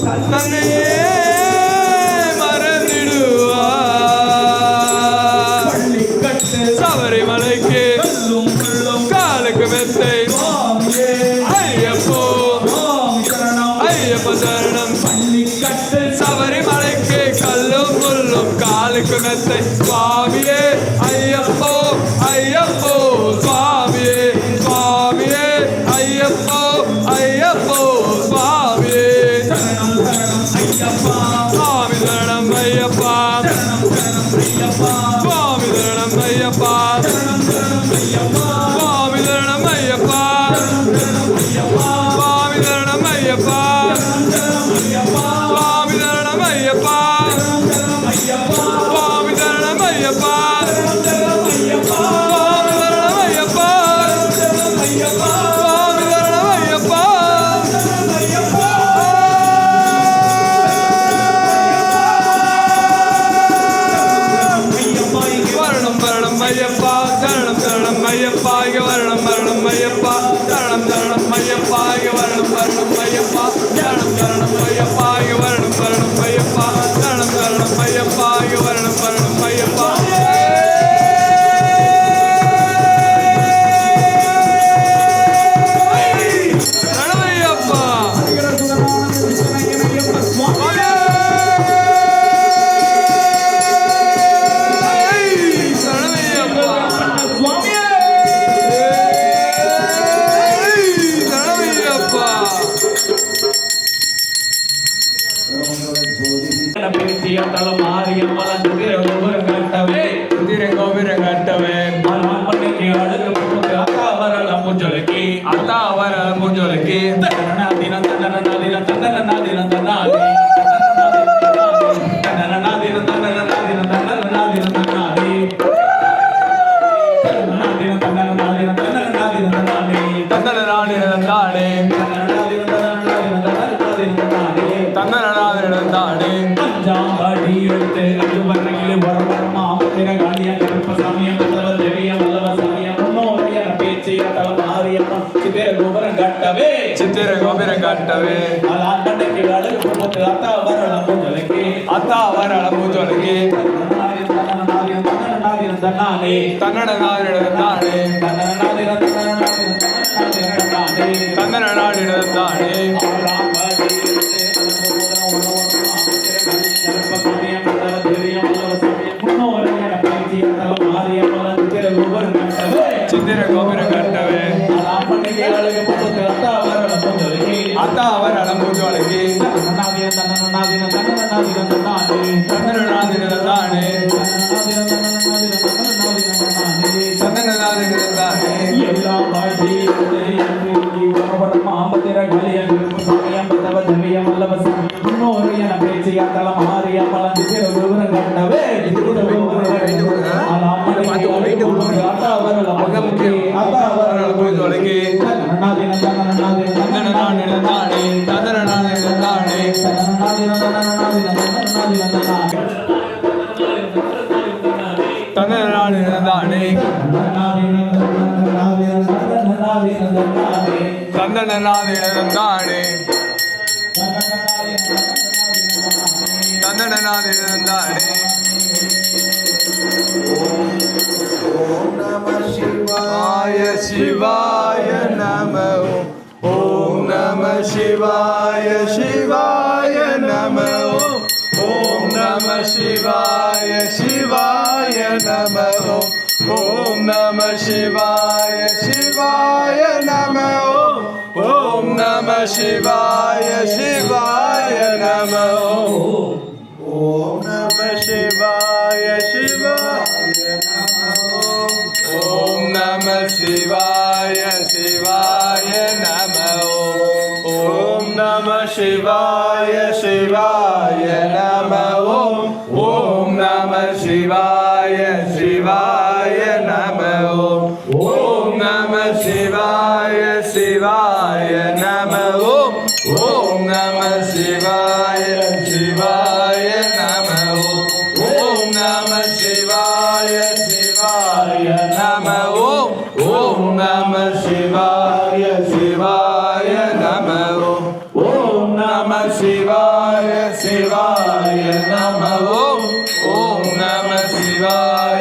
தன்னையே மறந்திடுவார் பள்ளிக்கட்டு சபரிமலைக்கு கல்லும் உள்ளும் காலுக்கு மெத்தை சுவாமியே ஐயப்போ சுவாமி சரணம். ஐயப்ப சரணம் பள்ளிக்கட்டு சபரிமலைக்கு கல்லும் முள்ளும் காலுக்கு மெத்தை சுவாமியே ஐயப்போ ஐயப்போ சுவாமியே சுவாமியே ஐயப்போ ஐயப்போ சுவாமியே சரணம் சரணம் ஐயப்பா. சுவாமி சரணம் ஐயப்பா சரணம் சரணம் ஐயப்பா. சுவாமி சரணம் ஐயப்பா சரணம் சரணம் ஐயப்பா. சுவாமி சரணம் ஐயப்பா சரணம் சரணம் ஐயப்பா. சுவாமி சரணம் ஐயப்பா சரணம் சரணம் ஐயப்பா. சுவாமி சரணம் ஐயப்பா சரணம் சரணம் ஐயப்பா. சுவாமி சரணம் ஐயப்பா சரணம் சரணம் ஐயப்பா. சுவாமி சரணம் ஐயப்பா சரணம் ஐயப்பா. சுவாமி சரணம் ஐயப்பா சரணம் ஐயப்பா. ஐயப்பா இங்கே வரணம் வரணம் ஐயப்பா சரணம் சரணம் ஐயப்பா இங்க வரணம் வரணம் ஐயப்பா சரணம் சரணம் ஐயப்பா இங்க வரணம் வரணம் ஐயப்பா சரணம் சரணம் ஐயப்பா இங்க வரணம் வரணம் ஐயப்பா சரணம் சரணம் ஐயப்பா இங்க வரணம் வரணம் ஐயப்பா சரணம் ஐயப்பா சரணம் ஐயப்பா தலம் மாரியம்மன் கட்டவே கோபுரம் கட்டவே மண்மணிக்கு அழகு அக்கா வரல முஞ்சொலுக்கி அத்தா வர முஞ்சொலுக்கு தரண தன்னனாதினந்தானே அஞ்சாம் பாடி எடுத்து அஞ்சு வர்ணங்களே வரவரமா அமத்திர காளிய கருப்பசாமிய மல்லவ தேவிய மல்லவ சாமிய முன்னோரைய பேச்சிய தலமாரியம்ம சித்திர கோபுரம் கட்டவே அலாண்டனைக்கு அழகு பொண்ணு அத்தா வரளம் பூஜலைக்கு தன்னனாதினந்தானே சித்திர கோபுரம் கட்டவே அத்தா அவர் அலம்பூஜோலைக்கு தன்னனாதினந்தானே சந்தனநாதினந்தானே எல்லாம் பாடி மாமத்திர கலியம் சாமியம் பதவ தேவியம் வல்லவ சாமி முன்னோரைய பேச்சிய தலமாரியம் மலந்து சிற கோபுரம் கட்டவே शिवाय नमः ओम नमः शिवाय शिवाय नमः ओम नमः शिवाय शिवाय नमः ओम नमः शिवाय शिवाय नमः ओम नमः शिवाय शिवाय नमः ओम नमः शिवाय शिवाय ओम नमः शिवाय शिवाय नमः ओम नमः शिवाय शिवाय नमः ओम नमः शिवाय शिवाय नमः ओम नमः शिवाय शिवाय नमः ओम नमः शिवाय शिवाय नमः ओम नमः शिवाय शिवाय नमः ओम नमः शिवाय शिवाय नमः ओम नमः शिवाय शिवाय नमः ओम नमः शिवाय शिवाय नमः ओम नमः शिवाय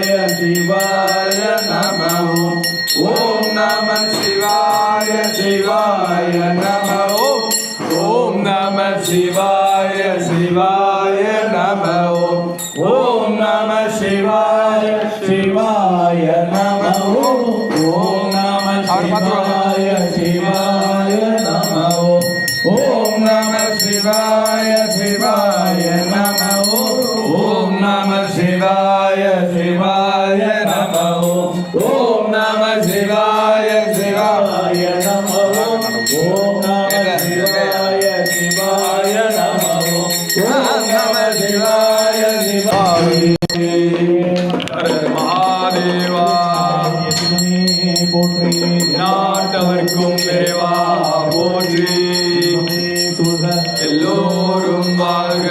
शिवाय नमः ओम नमः शिवाय शिवाय नमः ओम नमः शिवाय शिवाय नमः ओम नमः शिवाय शिवाय नमः ओम नमः शिवाय शिवाय नमः ओम नमः शिवाय शिवाय नमः ओम नमः शिवाय शिवाय नमः ओम नमः शिवाय शिवाय नमः ओम नमः शिवाय शिवाय महादेवा நாட்டவர்க்கும் இறைவா போற்றி எல்லோரும் வாழ்க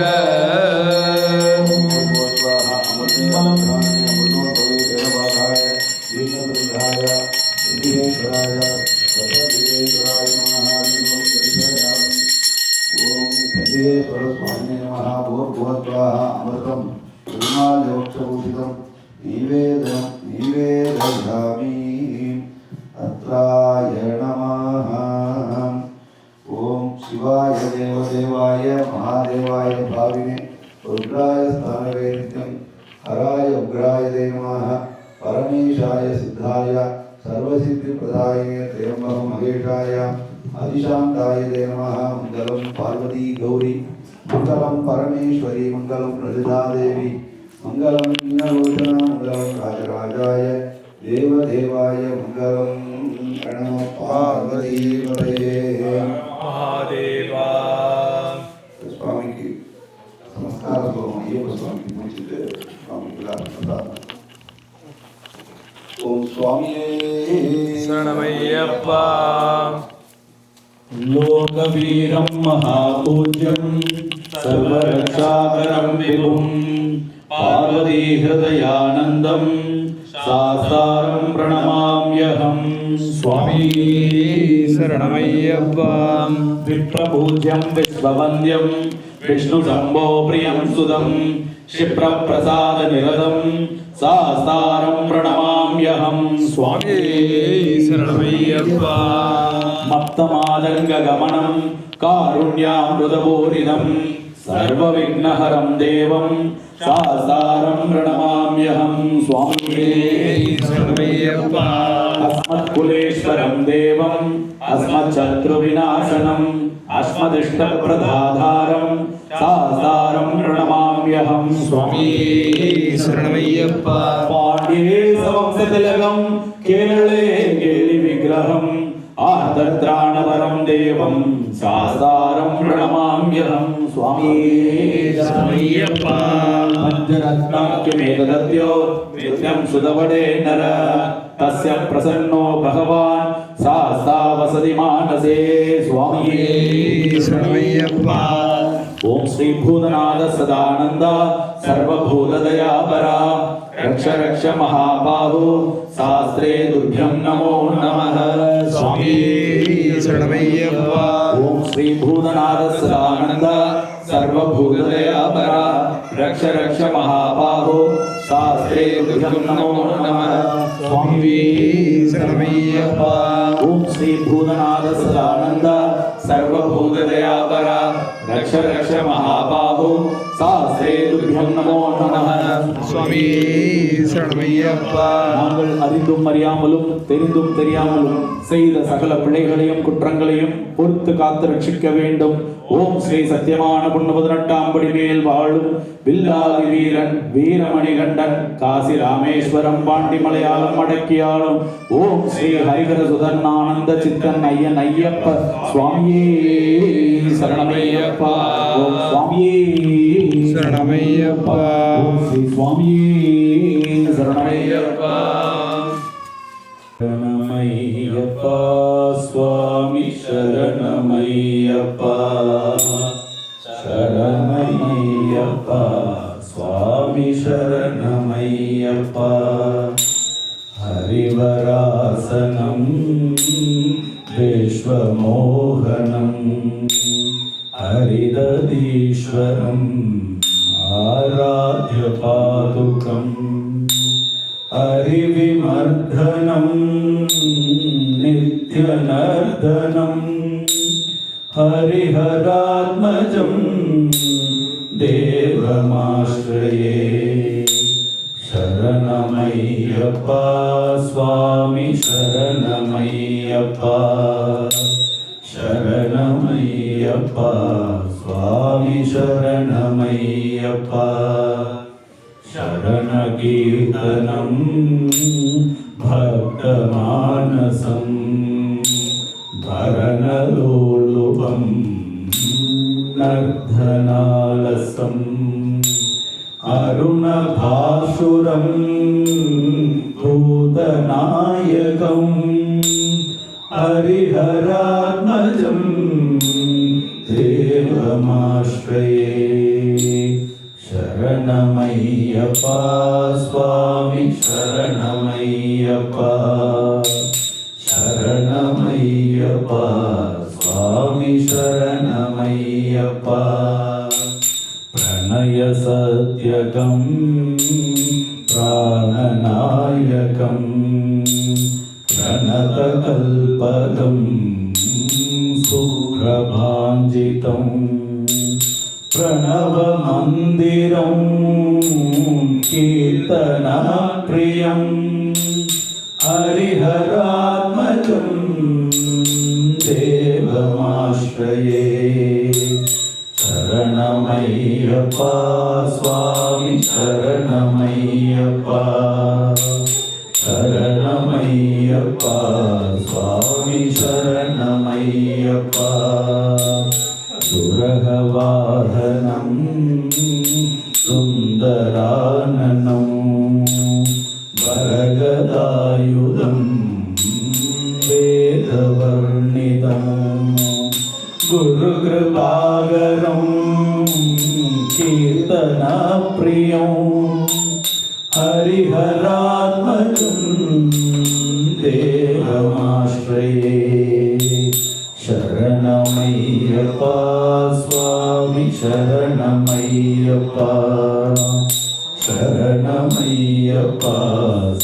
अत्राय नमः ओम शिवाय देवदेवाय महादेवाय भाविने रुद्राय स्थानवे नित्यं हराय उग्राय दे नमः परमेशाय सिद्धाय सर्वसिद्धिप्रदायिने त्र्यंबक महेशाय आदिशान्ताय दे नमः मंगलम पार्वती गौरी मंगलम परमेश्वरी मंगलम ललिता देवी मंगलम मीनलोचना मंगलम राजराजाय देवदेवाय मंगलम प्रणव पार्वती पतये महादेवा स्वामी की नमस्कार स्वामी की पूजित स्वामी ओम स्वामी शरणमय्यप्पा लोकवीरं महापूज्यं सर्वरक्षाकरं विभुं पार्वतीहृदयानन्दं सासारं प्रणमाम्यहं स्वामी शरणमय्यप्पा विप्रपूज्यं विश्ववन्द्यं विष्णुशम्भो प्रियं सुदं क्षिप्रप्रसादनिरतं सासारं प्रणमाम्यहं स्वामी शरणमय्यप्पा मत्तमादङ्गगमनं कारुण्यामृतपूरितं सर्वविघ्नहरं देवं सासारं प्रणमाम्यहं स्वामी शरणमय्यप्पा अस्मत्कुलेश्वरं देवम् अस्मच्छत्रुविनाशनम् अस्मदिष्टप्रदाधारं सासारं प्रणमाम्यहं स्वामी शरणमय्यप्पा पाण्ड्ये सवंशतिलकं केरळे केलिविग्रहम् आर्तत्राणवरं देवं सासारं प्रणमाम्यहं स्वामी शरणमय्यप्पा पञ्चरत्नाख्यमेतदद्यो नित्यं सुदवडे नर तस्य प्रसन्नो भगवान् सा वसति मानसे स्वामी शरणमय्यप्पा ओम श्री भूतनाथ सदानंद सर्वभूतदयापरा रक्ष रक्ष महाबाहो शास्त्रे तुभ्यं नमो नमः स्वामी शरणमय्यप्पा ओम श्री भूतनाथ सदानंद सर्वभूतदयापरा रक्ष रक्ष महाबाहो शास्त्रे तुभ्यं नमो नमः स्वामी शरणमय्यप्पा ओम श्री भूतनाथ सदानंद सर्वभूतदयापरा रक्ष रक्ष महाबाहो शास्त्रे तुभ्यं नमो नमः स्वामी शरणमय्यप्पा நாங்கள் அறிந்தும் அறியாமலும் தெரிந்தும் தெரியாமலும் செய்த சகல பிழைகளையும் குற்றங்களையும் பொறுத்து காத்து ரட்சிக்க வேண்டும். ஓம் ஸ்ரீ சத்தியமான பொண்ணு 18ஆம் படி மேல் வாழும் வில்லாதி வீரன் வீரமணிகண்டன் காசி ராமேஸ்வரம் பாண்டி மலையாளம் அடக்கியாளும் ஓம் ஸ்ரீ ஹரிஹர சுதன் ஆனந்த சித்தன் ஐயன் ஐயப்ப சுவாமியே சரணமையப்பா. ஓம் சுவாமியே शरणमय्यप्पा ஓம் ஸ்ரீ சுவாமியே சரணமையப்பா. शरणमय्यप्पा स्वामी शरणमय्यप्पा शरणमय्यप्पा स्वामी शरणमय्यप्पा हरिवरासनं विश्वमोहनं हरिदधीश्वरम् आराध्यपादुकम् हरिविमर्दनं नित्यनर्दनं हरिहरात्मजं देवमाश्रये. शरणमय्यप्पा स्वामी शरणमय्यप्पा शरणमय्यप्पा स्वामी शरणमय्यप्पा. शरणकीर्तनं भक्तमानसं भरणलोलुपं नर्धनालसं अरुणभासुरं भूतनायकं हरिहरात्मजं देवमाश्रये. शरणमय्यप्पा स्वामी शरणमय्यप्पा शरणमय्यप्पा स्वामी शरणमय्यप्पा. प्रणयसत्यकं प्राणनायकं प्रणतकल्पकं सुप्रभाञ्जितं प्रणवमन्दिरं कीर्तनप्रियं हरिहरात्मजं देवमाश्रये. शरणमय्यप्पा स्वामी शरणमय्यप्पा शरणमय्यप्पा स्वामी शरणमय्यप्पा. सुरहवाहनं सुन्दराननं वरगदायुधं वेदवर्णितं గురు కృపాగరం కీర్తన ప్రియం హరిహరాత్మజం దేవమాశ్రయే శరణమయ్యప్ప స్వామి శరణమయ్యప్ప శరణమయ్యప్ప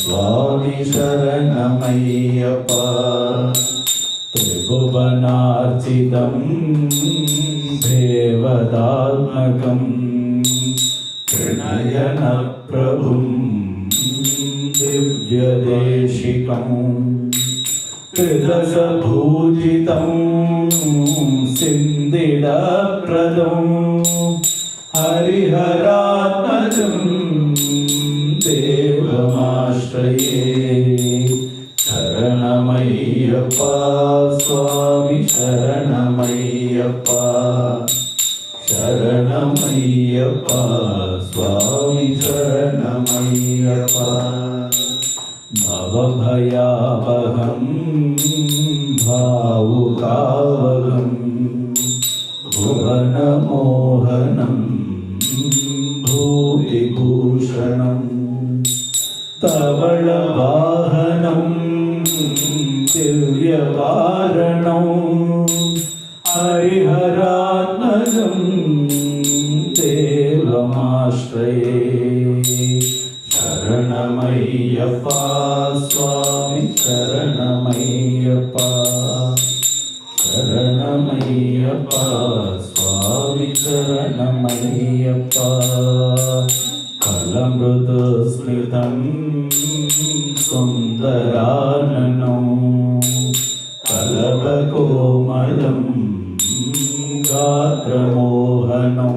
స్వామి శరణమయ్యప్ప త్రిభువనార్చితం దేవదాత్మకం త్రినయన ప్రభుం దివ్యదేశికం త్రిదశభూజితం సింధిడప్రదం హరిహరాత్మజం దేవమాశ్రయే శరణమయ్యప్ప స్వామి శరణమయ్యప్ప శరణమయ్యప్ప స్వామి శరణమయ్యప్ప భవభయావహం భావుకావహం భువనమోహనం భూతిభూషణం తవళవాహనం దివ్యవారణం హరిహరాత్మజం దేవమాశ్రయే శరణమయ్యప్ప స్వామి శరణమయ్యప్ప శరణమయ్యప్ప స్వామి శరణమయ్యప్ప కలమృదుస్మృతం సుందరాననం కలవకోమలం గాత్రమోహనం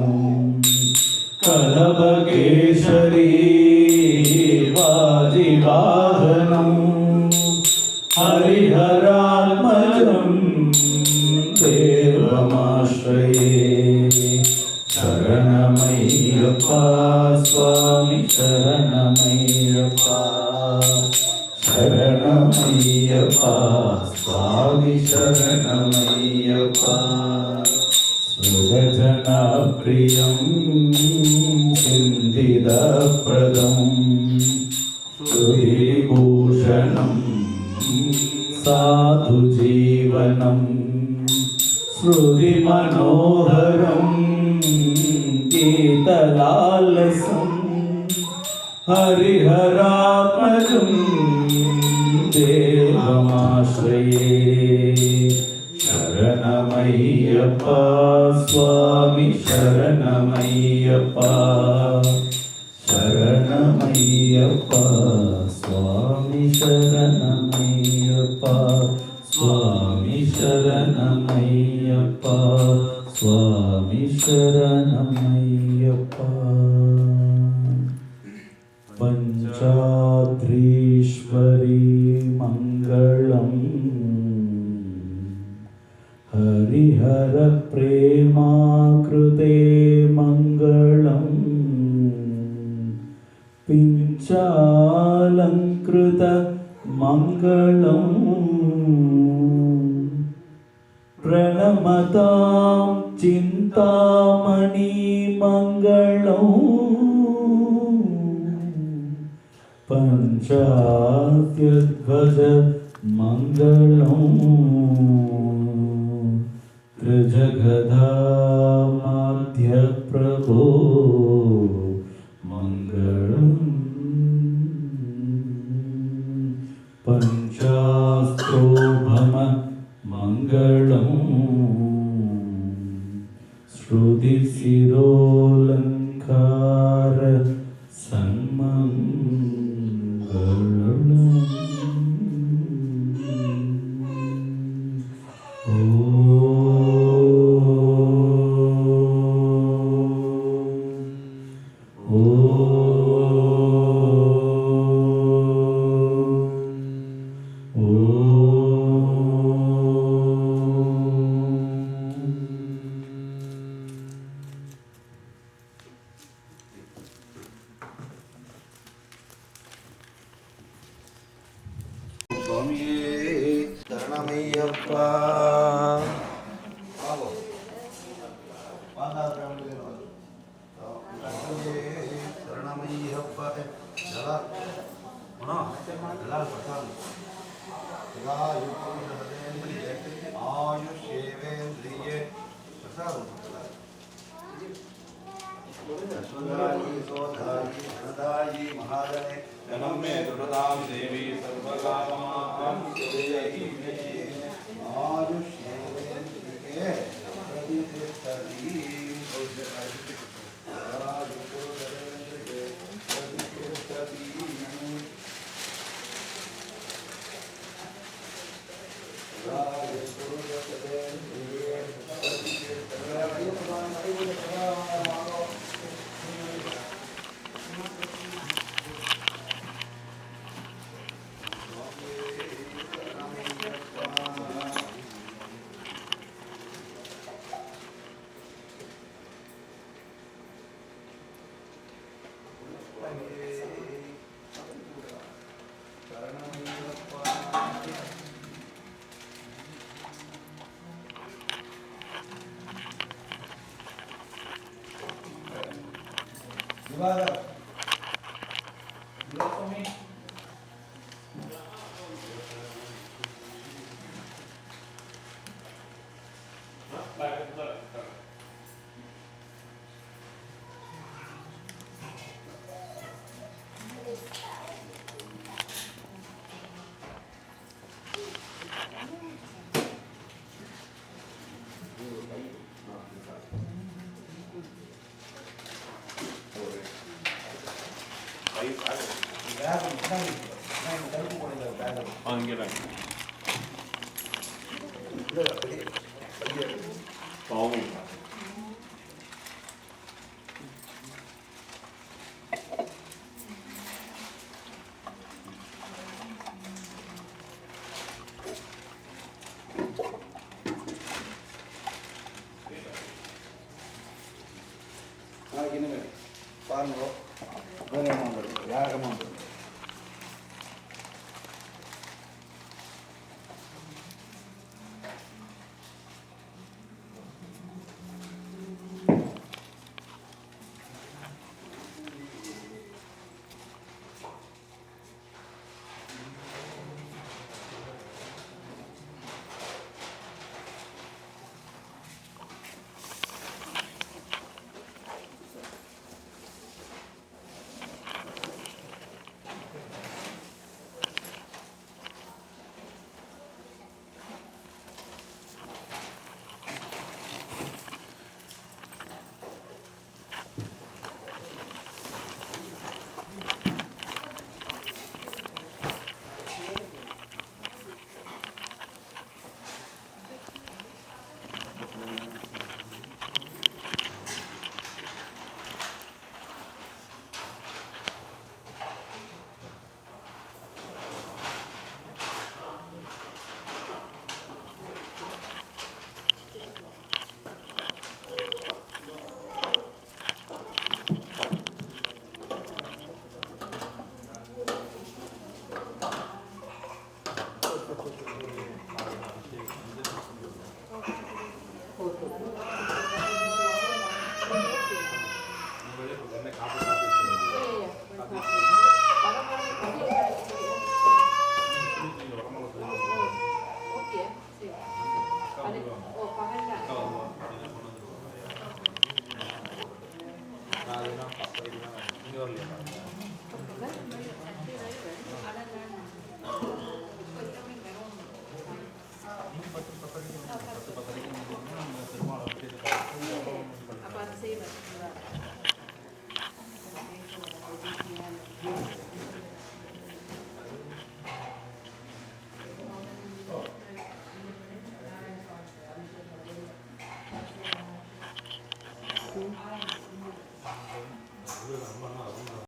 కలవకేశరీ వాజివాహనం హరిహరాత్మజం దేవమాశ్రయే శరణమయ్యప్ప స్వామి శరణమయ్యప్ప శరణమయ్యప్ప స్వామి శరణమయ్యప్ప స్మృతజన ప్రియం సింధిదప్రదం శ్రీభూషణం సాధు జీవనం స్మృతిమనోహరం గీతలాలసం హరిహరాత్మజం దేవమాశ్రయే శరణమయ్యప్ప స్వామి శరణమయ్యప్ప శరణమయ్యప్ప స్వామి శరణమయ్యప్ప స్వామి శరణమయ్యప్ప స్వామి శరణమయ్యప్ప పంచాద్రీశ్వరీ మంగళం హరిహర ప్రేమాకృతే మంగళం పించాలంకృత మంగళం ప్రణమతాం చింతామణి మంగళం పంచాద్యధ్వజ మంగళం త్రిజగదామాద్య ప్రభో మంగళం పంచాస్త్రోభమ మంగళం श्रुति शिरोलंकार सन्मंगलम् शरणमय्यप्पा आयुष्येवेन्द्रिये सोधायी महादने जन्म में दुर्दाम देवी सर्वकामां आयुष्येवेन्द्रिये प्रतिष्ठति பாருங்க வேற என்ன யாகமாக